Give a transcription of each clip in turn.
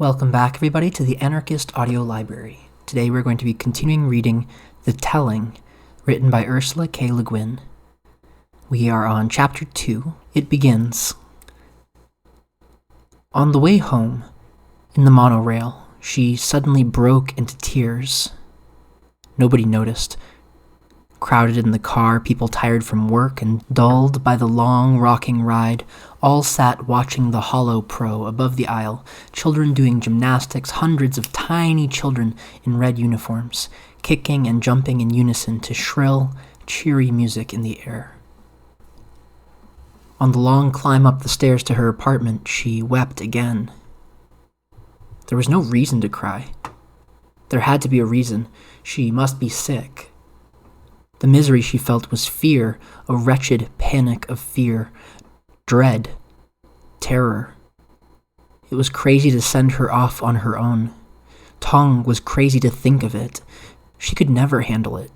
Welcome back, everybody, to the Anarchist audio library. Today we're going to be continuing reading The Telling, written by Ursula K. LeGuin. We are on Chapter 2. It begins. On the way home, in the monorail, she suddenly broke into tears. Nobody noticed. Crowded in the car, people tired from work and dulled by the long, rocking ride, all sat watching the Hollow Pro above the aisle, children doing gymnastics, hundreds of tiny children in red uniforms, kicking and jumping in unison to shrill, cheery music in the air. On the long climb up the stairs to her apartment, she wept again. There was no reason to cry. There had to be a reason. She must be sick. The misery she felt was fear, a wretched panic of fear, dread, terror. It was crazy to send her off on her own. Tong was crazy to think of it. She could never handle it.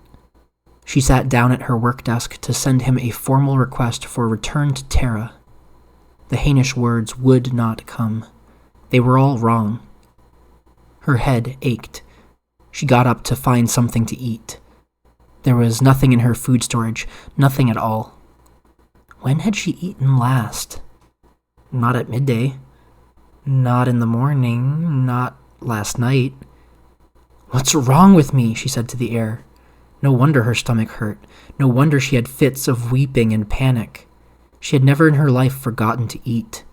She sat down at her work desk to send him a formal request for return to Terra. The heinous words would not come. They were all wrong. Her head ached. She got up to find something to eat. There was nothing in her food storage, nothing at all. When had she eaten last? Not at midday. Not in the morning. Not last night. "What's wrong with me?" she said to the air. No wonder her stomach hurt. No wonder she had fits of weeping and panic. She had never in her life forgotten to eat.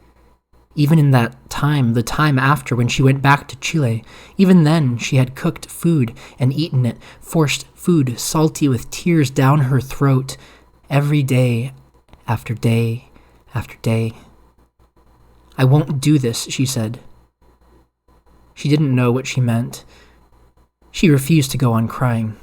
Even in that time, the time after when she went back to Chile, even then she had cooked food and eaten it, forced food salty with tears down her throat, every day after day after day. "I won't do this," she said. She didn't know what she meant. She refused to go on crying.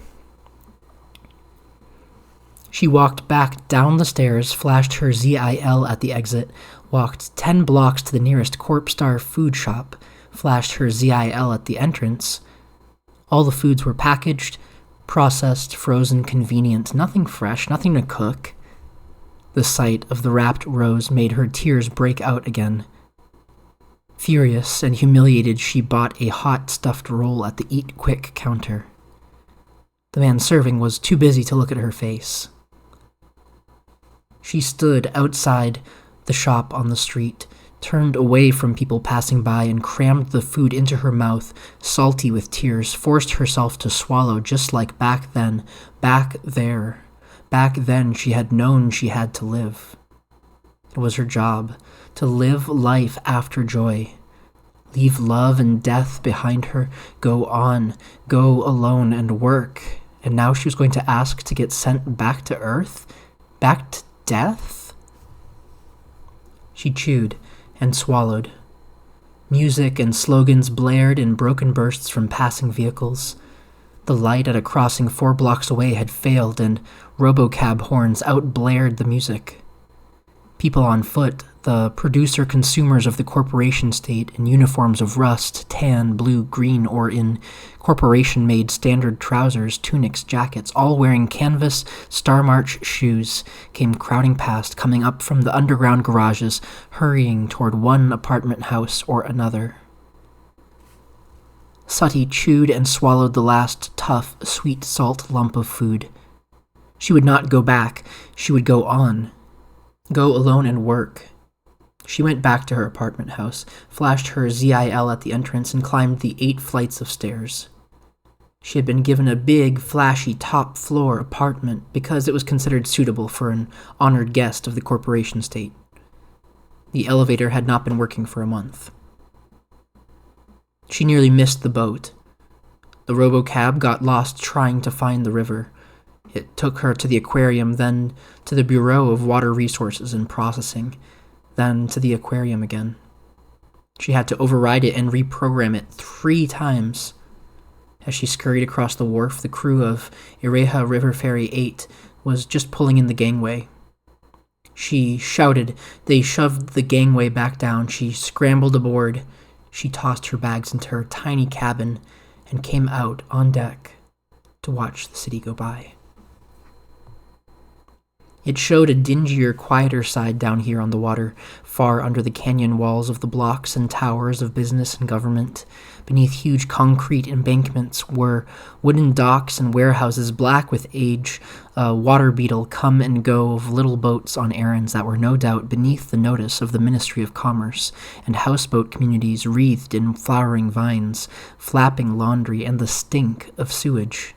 She walked back down the stairs, flashed her ZIL at the exit, walked 10 blocks to the nearest Corp Star food shop, flashed her ZIL at the entrance. All the foods were packaged, processed, frozen, convenient, nothing fresh, nothing to cook. The sight of the wrapped rows made her tears break out again. Furious and humiliated, she bought a hot stuffed roll at the Eat Quick counter. The man serving was too busy to look at her face. She stood outside the shop on the street, turned away from people passing by and crammed the food into her mouth, salty with tears, forced herself to swallow just like back then, back there. Back then she had known she had to live. It was her job, to live life after joy. Leave love and death behind her, go on, go alone and work. And now she was going to ask to get sent back to Earth? Back to death? She chewed and swallowed. Music and slogans blared in broken bursts from passing vehicles. The light at a crossing 4 blocks away had failed, and robocab horns outblared the music. People on foot, the producer-consumers of the corporation state in uniforms of rust, tan, blue, green, or in corporation-made standard trousers, tunics, jackets, all wearing canvas Star March shoes, came crowding past, coming up from the underground garages, hurrying toward one apartment house or another. Sati chewed and swallowed the last tough, sweet salt lump of food. She would not go back. She would go on. Go alone and work. She went back to her apartment house, flashed her ZIL at the entrance, and climbed the 8 flights of stairs. She had been given a big, flashy, top-floor apartment because it was considered suitable for an honored guest of the corporation state. The elevator had not been working for a month. She nearly missed the boat. The robocab got lost trying to find the river. It took her to the aquarium, then to the Bureau of Water Resources and Processing, then to the aquarium again. She had to override it and reprogram it 3 times. As she scurried across the wharf, the crew of Ireha River Ferry 8 was just pulling in the gangway. She shouted. They shoved the gangway back down. She scrambled aboard. She tossed her bags into her tiny cabin and came out on deck to watch the city go by. It showed a dingier, quieter side down here on the water, far under the canyon walls of the blocks and towers of business and government. Beneath huge concrete embankments were wooden docks and warehouses black with age, a water beetle come and go of little boats on errands that were no doubt beneath the notice of the Ministry of Commerce, and houseboat communities wreathed in flowering vines, flapping laundry, and the stink of sewage.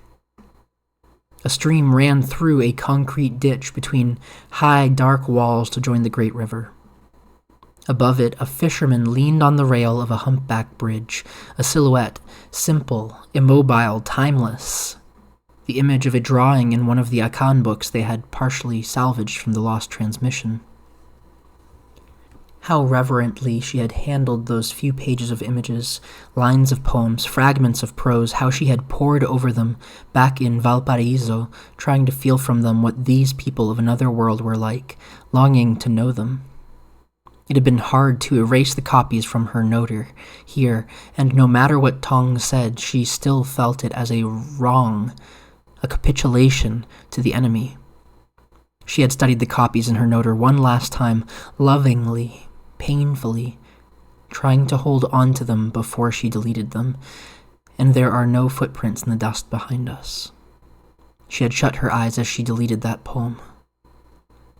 A stream ran through a concrete ditch between high, dark walls to join the great river. Above it, a fisherman leaned on the rail of a humpback bridge, a silhouette, simple, immobile, timeless, the image of a drawing in one of the Akan books they had partially salvaged from the lost transmission. How reverently she had handled those few pages of images, lines of poems, fragments of prose, how she had pored over them back in Valparaiso, trying to feel from them what these people of another world were like, longing to know them. It had been hard to erase the copies from her noter here, and no matter what Tong said, she still felt it as a wrong, a capitulation to the enemy. She had studied the copies in her noter one last time, lovingly, painfully, trying to hold on to them before she deleted them, and there are no footprints in the dust behind us. She had shut her eyes as she deleted that poem.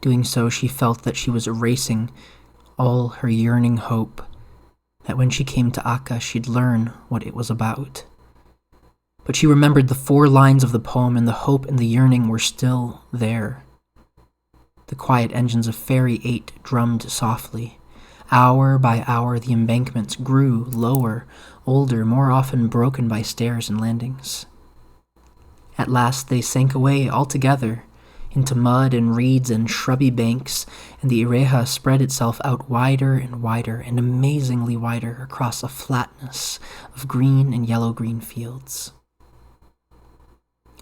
Doing so, she felt that she was erasing all her yearning hope, that when she came to Akka she'd learn what it was about. But she remembered the 4 lines of the poem, and the hope and the yearning were still there. The quiet engines of Ferry 8 drummed softly. Hour by hour the embankments grew lower, older, more often broken by stairs and landings. At last they sank away altogether, into mud and reeds and shrubby banks, and the Ireja spread itself out wider and amazingly wider across a flatness of green and yellow-green fields.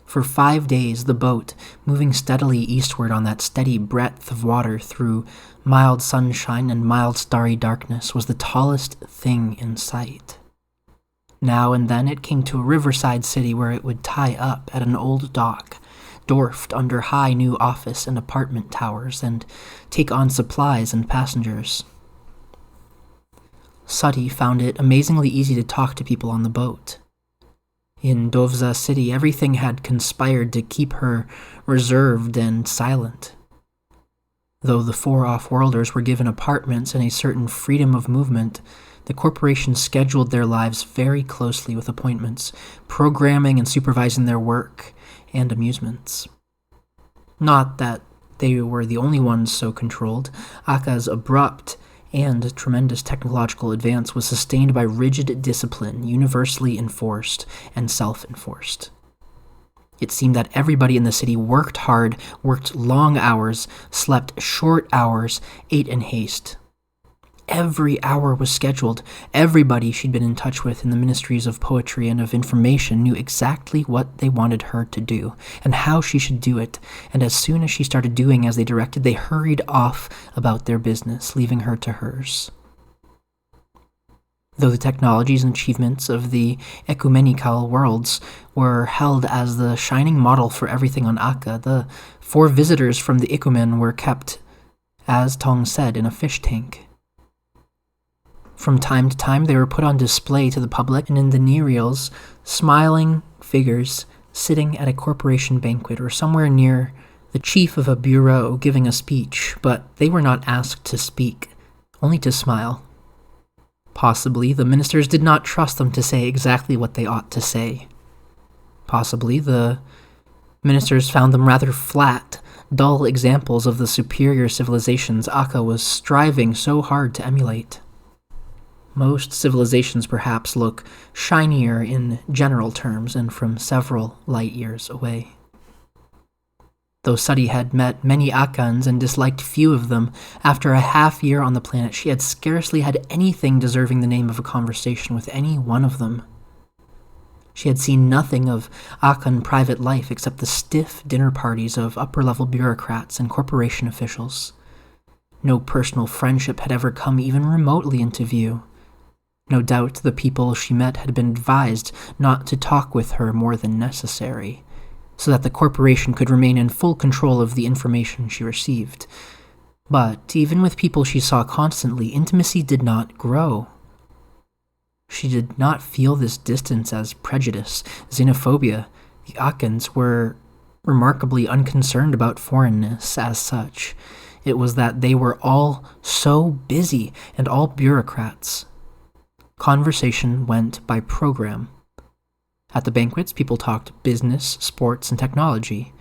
For 5 days, the boat, moving steadily eastward on that steady breadth of water through mild sunshine and mild starry darkness, was the tallest thing in sight. Now and then it came to a riverside city where it would tie up at an old dock, dwarfed under high new office and apartment towers, and take on supplies and passengers. Sati found it amazingly easy to talk to people on the boat. In Dovza City, everything had conspired to keep her reserved and silent. Though the 4 off-worlders were given apartments and a certain freedom of movement, the corporation scheduled their lives very closely with appointments, programming and supervising their work and amusements. Not that they were the only ones so controlled. Akka's abrupt and tremendous technological advance was sustained by rigid discipline, universally enforced and self-enforced. It seemed that everybody in the city worked hard, worked long hours, slept short hours, ate in haste. Every hour was scheduled. Everybody she'd been in touch with in the ministries of poetry and of information knew exactly what they wanted her to do and how she should do it, and as soon as she started doing as they directed, they hurried off about their business, leaving her to hers. Though the technologies and achievements of the ecumenical worlds were held as the shining model for everything on Akka, the 4 visitors from the Ikumen were kept, as Tong said, in a fish tank. From time to time, they were put on display to the public, and in the nereals, smiling figures sitting at a corporation banquet or somewhere near the chief of a bureau giving a speech, but they were not asked to speak, only to smile. Possibly the ministers did not trust them to say exactly what they ought to say. Possibly the ministers found them rather flat, dull examples of the superior civilizations Akka was striving so hard to emulate. Most civilizations perhaps look shinier in general terms and from several light years away. Though Sati had met many Akans and disliked few of them, after a half year on the planet she had scarcely had anything deserving the name of a conversation with any one of them. She had seen nothing of Akan private life except the stiff dinner parties of upper-level bureaucrats and corporation officials. No personal friendship had ever come even remotely into view. No doubt the people she met had been advised not to talk with her more than necessary, so that the corporation could remain in full control of the information she received. But even with people she saw constantly, intimacy did not grow. She did not feel this distance as prejudice, xenophobia. The Akans were remarkably unconcerned about foreignness as such. It was that they were all so busy and all bureaucrats. Conversation went by program. At the banquets, people talked business, sports, and technology.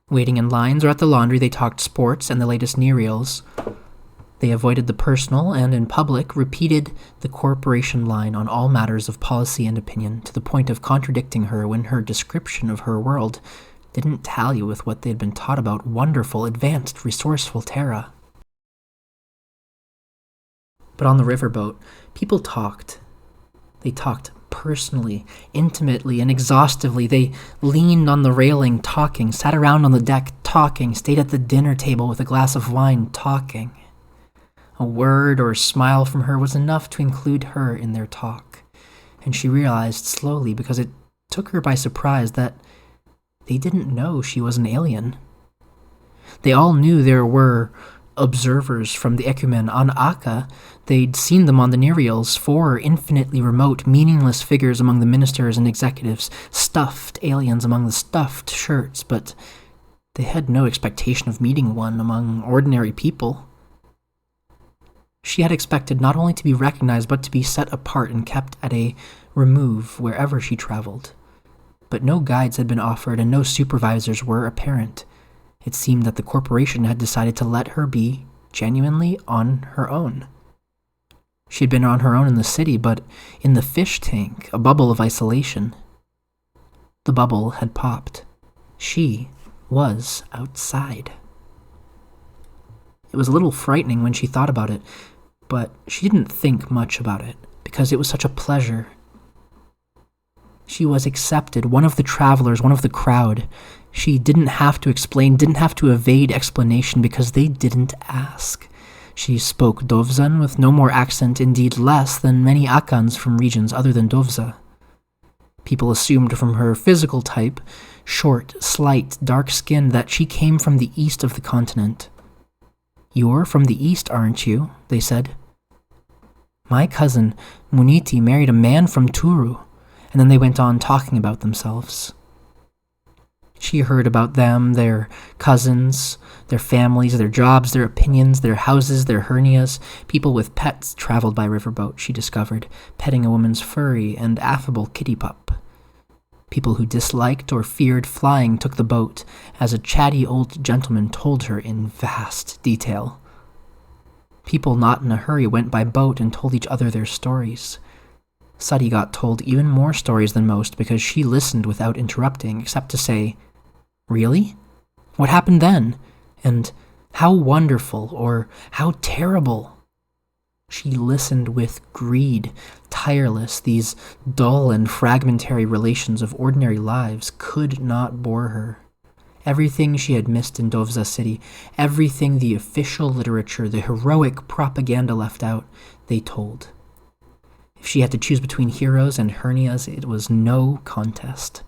Waiting in lines or at the laundry, they talked sports and the latest new reels. They avoided the personal and, in public, repeated the corporation line on all matters of policy and opinion, to the point of contradicting her when her description of her world didn't tally with what they had been taught about wonderful, advanced, resourceful Terra. But on the riverboat, people talked. They talked personally, intimately, and exhaustively. They leaned on the railing, talking, sat around on the deck, talking, stayed at the dinner table with a glass of wine, talking. A word or smile from her was enough to include her in their talk, and she realized slowly, because it took her by surprise, that they didn't know she was an alien. They all knew there were observers from the Ecumen on Akka. They'd seen them on the Nereals, 4 infinitely remote, meaningless figures among the ministers and executives, stuffed aliens among the stuffed shirts, but they had no expectation of meeting one among ordinary people. She had expected not only to be recognized, but to be set apart and kept at a remove wherever she traveled. But no guides had been offered and no supervisors were apparent. It seemed that the corporation had decided to let her be genuinely on her own. She had been on her own in the city, but in the fish tank, a bubble of isolation. The bubble had popped. She was outside. It was a little frightening when she thought about it, but she didn't think much about it, because it was such a pleasure. She was accepted, one of the travelers, one of the crowd. She didn't have to explain, didn't have to evade explanation, because they didn't ask. She spoke Dovzan with no more accent, indeed less, than many Akans from regions other than Dovza. People assumed from her physical type, short, slight, dark-skinned, that she came from the east of the continent. "You're from the east, aren't you?" they said. "My cousin, Muniti, married a man from Turu," and then they went on talking about themselves. She heard about them, their cousins, their families, their jobs, their opinions, their houses, their hernias. People with pets traveled by riverboat, she discovered, petting a woman's furry and affable kitty pup. People who disliked or feared flying took the boat, as a chatty old gentleman told her in vast detail. People not in a hurry went by boat and told each other their stories. Sati got told even more stories than most because she listened without interrupting, except to say, "Really? What happened then? And how wonderful," or "how terrible." She listened with greed, tireless. These dull and fragmentary relations of ordinary lives could not bore her. Everything she had missed in Dovza City, everything the official literature, the heroic propaganda left out, they told. If she had to choose between heroes and hernias, it was no contest.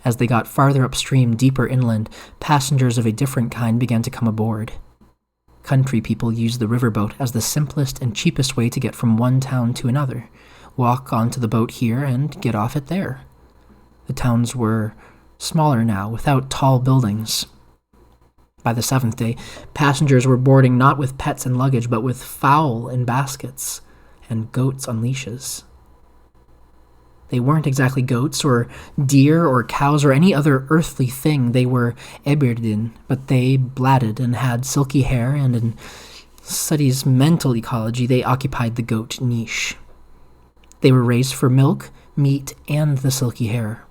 As they got farther upstream, deeper inland, passengers of a different kind began to come aboard. Country people used the riverboat as the simplest and cheapest way to get from one town to another. Walk onto the boat here and get off it there. The towns were smaller now, without tall buildings. By the 7th day, passengers were boarding not with pets and luggage, but with fowl in baskets and goats on leashes. They weren't exactly goats or deer or cows or any other earthly thing. They were Ebirdin, but they blatted and had silky hair, and in Sati's mental ecology, they occupied the goat niche. They were raised for milk, meat, and the silky hair.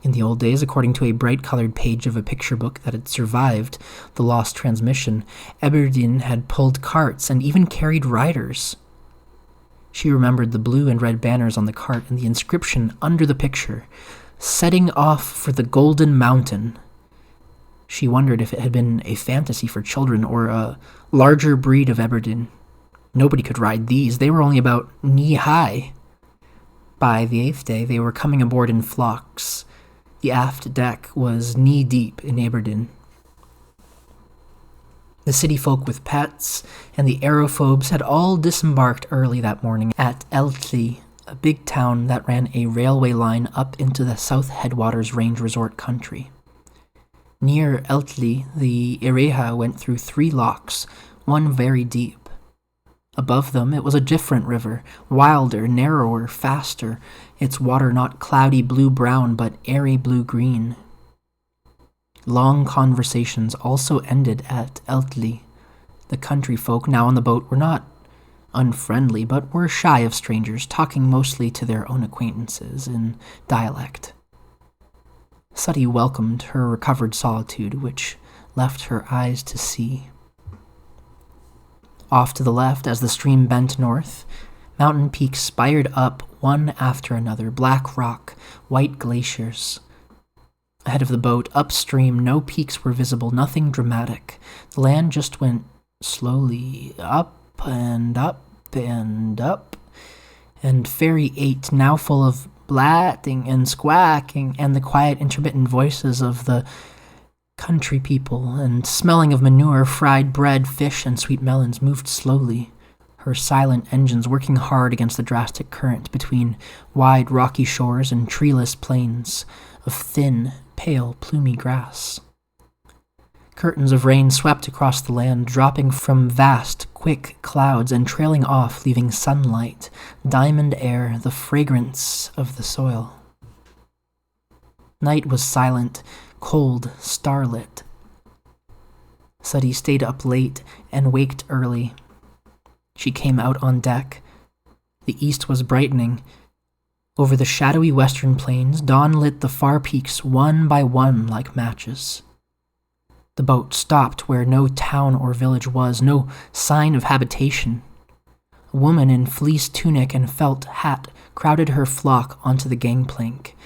In the old days, according to a bright-colored page of a picture book that had survived the lost transmission, Ebirdin had pulled carts and even carried riders. She remembered the blue and red banners on the cart and the inscription under the picture, "Setting off for the Golden Mountain." She wondered if it had been a fantasy for children or a larger breed of Ebirdin. Nobody could ride these. They were only about knee-high. By the 8th day, they were coming aboard in flocks. The aft deck was knee-deep in Aberdeen. The city folk with pets and the aerophobes had all disembarked early that morning at Eltley, a big town that ran a railway line up into the South Headwaters Range Resort country. Near Eltley, the Ireha went through 3 locks, one very deep. Above them, it was a different river, wilder, narrower, faster, its water not cloudy blue-brown but airy blue-green. Long conversations also ended at Eltley. The country folk now on the boat were not unfriendly, but were shy of strangers, talking mostly to their own acquaintances in dialect. Suddy welcomed her recovered solitude, which left her eyes to see. Off to the left, as the stream bent north, mountain peaks spired up one after another, black rock, white glaciers. Ahead of the boat, upstream, no peaks were visible, nothing dramatic. The land just went slowly up and up and up. And Fairy 8, now full of blatting and squawking and the quiet intermittent voices of the country people and smelling of manure, fried bread, fish, and sweet melons, moved slowly, her silent engines working hard against the drastic current between wide rocky shores and treeless plains of thin, pale, plumy grass. Curtains of rain swept across the land, dropping from vast, quick clouds and trailing off, leaving sunlight, diamond air, the fragrance of the soil. Night was silent, cold, starlit. Suddy stayed up late and waked early. She came out on deck. The east was brightening. Over the shadowy western plains, dawn lit the far peaks one by one like matches. The boat stopped where no town or village was, no sign of habitation. A woman in fleece tunic and felt hat crowded her flock onto the gangplank,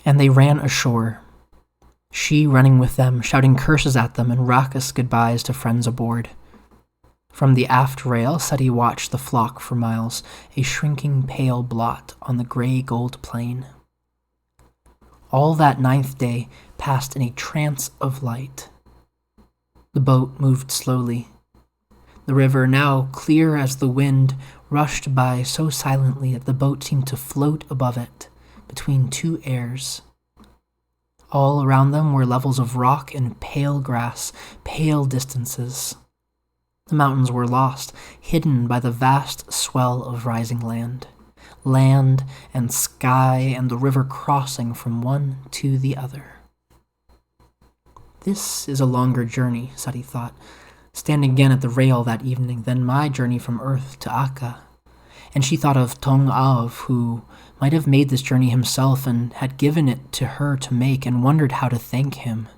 and they ran ashore, she running with them, shouting curses at them and raucous goodbyes to friends aboard. From the aft rail, Suddy watched the flock for miles, a shrinking pale blot on the gray-gold plain. All that 9th day passed in a trance of light. The boat moved slowly. The river, now clear as the wind, rushed by so silently that the boat seemed to float above it, between 2 airs. All around them were levels of rock and pale grass, pale distances. The mountains were lost, hidden by the vast swell of rising land. Land and sky and the river crossing from one to the other. This is a longer journey, Suddy thought, standing again at the rail that evening, than my journey from Earth to Akka. And she thought of Tong Av, who might have made this journey himself and had given it to her to make, and wondered how to thank him.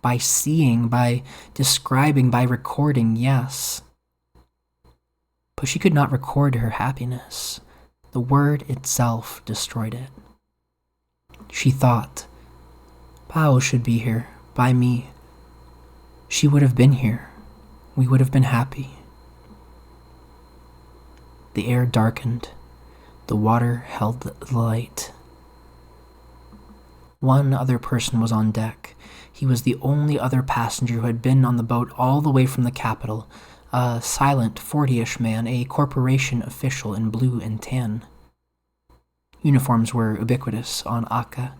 By seeing, by describing, by recording, yes. But she could not record her happiness. The word itself destroyed it. She thought, Pao should be here, by me. She would have been here. We would have been happy. The air darkened. The water held the light. One other person was on deck. He was the only other passenger who had been on the boat all the way from the capital, a silent 40-ish man, a corporation official in blue and tan. Uniforms were ubiquitous on Akka.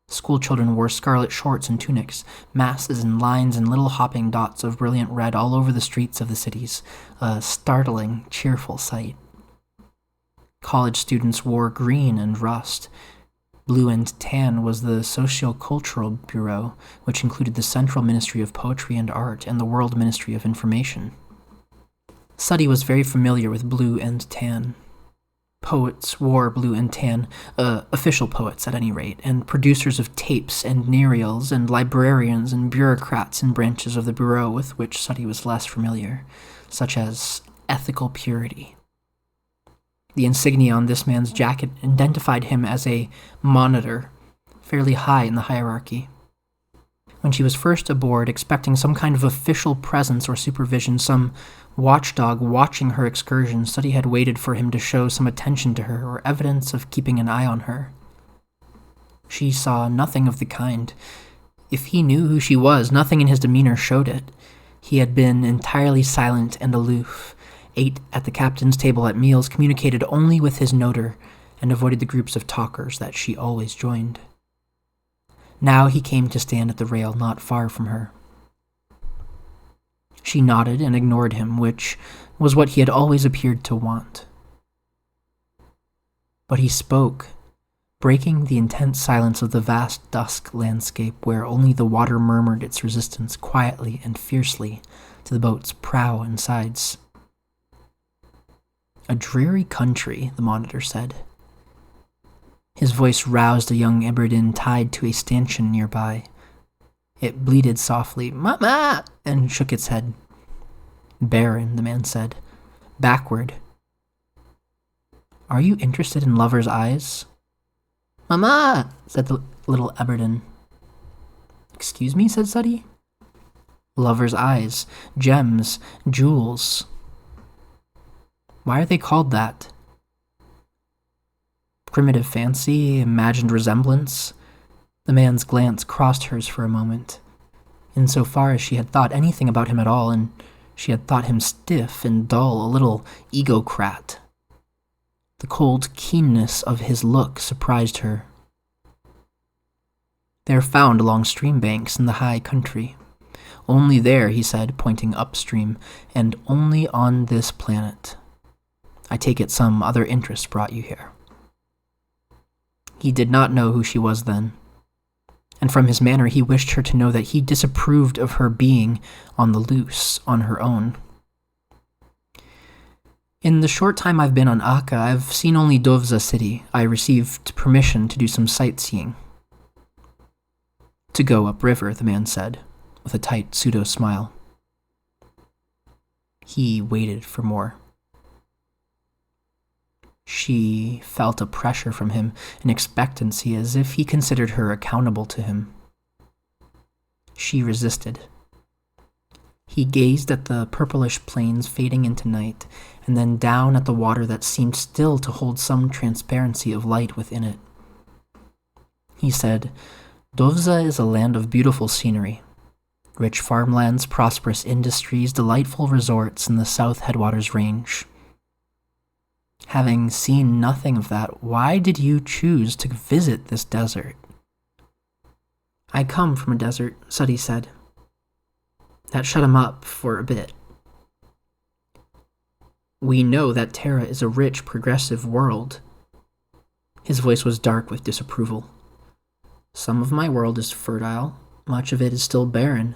Schoolchildren wore scarlet shorts and tunics, masses and lines and little hopping dots of brilliant red all over the streets of the cities, a startling, cheerful sight. College students wore green and rust. Blue and tan was the Socio-Cultural Bureau, which included the Central Ministry of Poetry and Art and the World Ministry of Information. Suddy was very familiar with blue and tan. Poets wore blue and tan, official poets at any rate, and producers of tapes and nereals, and librarians and bureaucrats in branches of the bureau with which Suddy was less familiar, such as ethical purity. The insignia on this man's jacket identified him as a monitor, fairly high in the hierarchy. When she was first aboard, expecting some kind of official presence or supervision, some watchdog watching her excursion, Suddy had waited for him to show some attention to her or evidence of keeping an eye on her. She saw nothing of the kind. If he knew who she was, nothing in his demeanor showed it. He had been entirely silent and aloof, ate at the captain's table at meals, communicated only with his noter, and avoided the groups of talkers that she always joined. Now he came to stand at the rail not far from her. She nodded and ignored him, which was what he had always appeared to want. But he spoke, breaking the intense silence of the vast dusk landscape where only the water murmured its resistance quietly and fiercely to the boat's prow and sides. "A dreary country," the monitor said. His voice roused a young Iberdin tied to a stanchion nearby. It bleated softly, "Mama!" and shook its head. "Barren," the man said. "Backward." "Are you interested in lovers' eyes?" "Mama!" said the little Iberdin. "Excuse me," said Suddy. "Lovers' eyes, gems, jewels." "Why are they called that?" "Primitive fancy, imagined resemblance." The man's glance crossed hers for a moment. Insofar as she had thought anything about him at all, and she had thought him stiff and dull, a little egocrat. The cold keenness of his look surprised her. "They are found along stream banks in the high country. Only there," he said, pointing upstream, "and only on this planet. I take it some other interest brought you here." He did not know who she was then, and from his manner he wished her to know that he disapproved of her being on the loose on her own. "In the short time I've been on Akka, I've seen only Dovza city. I received permission to do some sightseeing." "To go upriver," the man said, with a tight pseudo-smile. He waited for more. She felt a pressure from him, an expectancy, as if he considered her accountable to him. She resisted. He gazed at the purplish plains fading into night, and then down at the water that seemed still to hold some transparency of light within it. He said, "Dovza is a land of beautiful scenery. Rich farmlands, prosperous industries, delightful resorts in the South Headwaters Range. Having seen nothing of that, why did you choose to visit this desert?" "I come from a desert," Suddy said. That shut him up for a bit. "We know that Terra is a rich, progressive world." His voice was dark with disapproval. "Some of my world is fertile, much of it is still barren.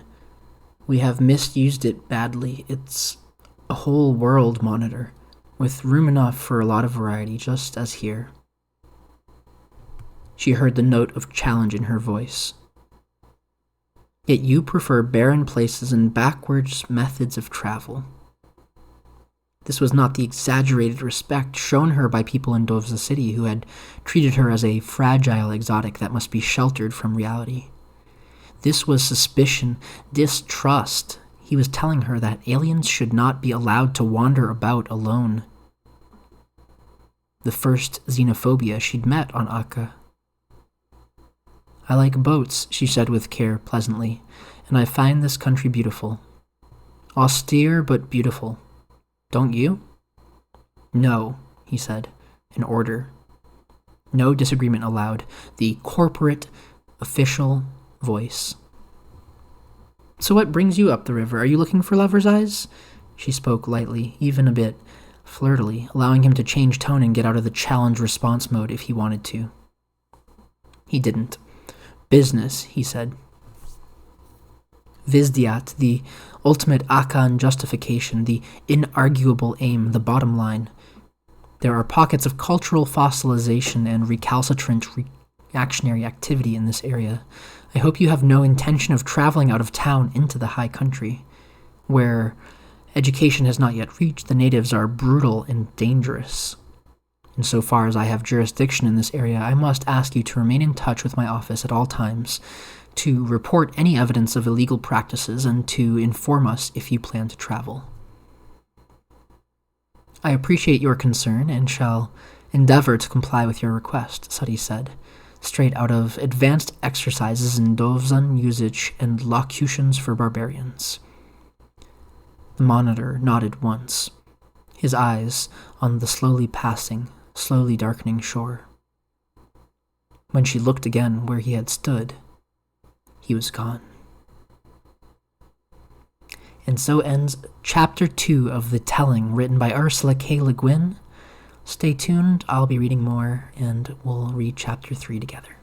We have misused it badly. It's a whole world, Monitor, with room enough for a lot of variety, just as here." She heard the note of challenge in her voice. "Yet you prefer barren places and backwards methods of travel." This was not the exaggerated respect shown her by people in Dovza City who had treated her as a fragile exotic that must be sheltered from reality. This was suspicion, distrust. He was telling her that aliens should not be allowed to wander about alone. The first xenophobia she'd met on Akka. "I like boats," she said with care pleasantly, "and I find this country beautiful. Austere but beautiful. Don't you?" "No," he said, in order. No disagreement allowed. The corporate, official voice. "So what brings you up the river? Are you looking for lovers' eyes?" She spoke lightly, even a bit flirtily, allowing him to change tone and get out of the challenge response mode if he wanted to. He didn't. "Business," he said. Vizdiat, the ultimate Akan justification, the inarguable aim, the bottom line. There are pockets of cultural fossilization and recalcitrant reactionary activity in this area. I hope you have no intention of traveling out of town into the high country, where education has not yet reached. The natives are brutal and dangerous. Insofar as I have jurisdiction in this area, I must ask you to remain in touch with my office at all times, to report any evidence of illegal practices, and to inform us if you plan to travel." "I appreciate your concern and shall endeavor to comply with your request," Suddy said, straight out of Advanced Exercises in Dovzan Usage and Locutions for Barbarians. The monitor nodded once, his eyes on the slowly passing, slowly darkening shore. When she looked again where he had stood, he was gone. And so ends Chapter 2 of The Telling, written by Ursula K. LeGuin. Stay tuned, I'll be reading more, and we'll read Chapter 3 together.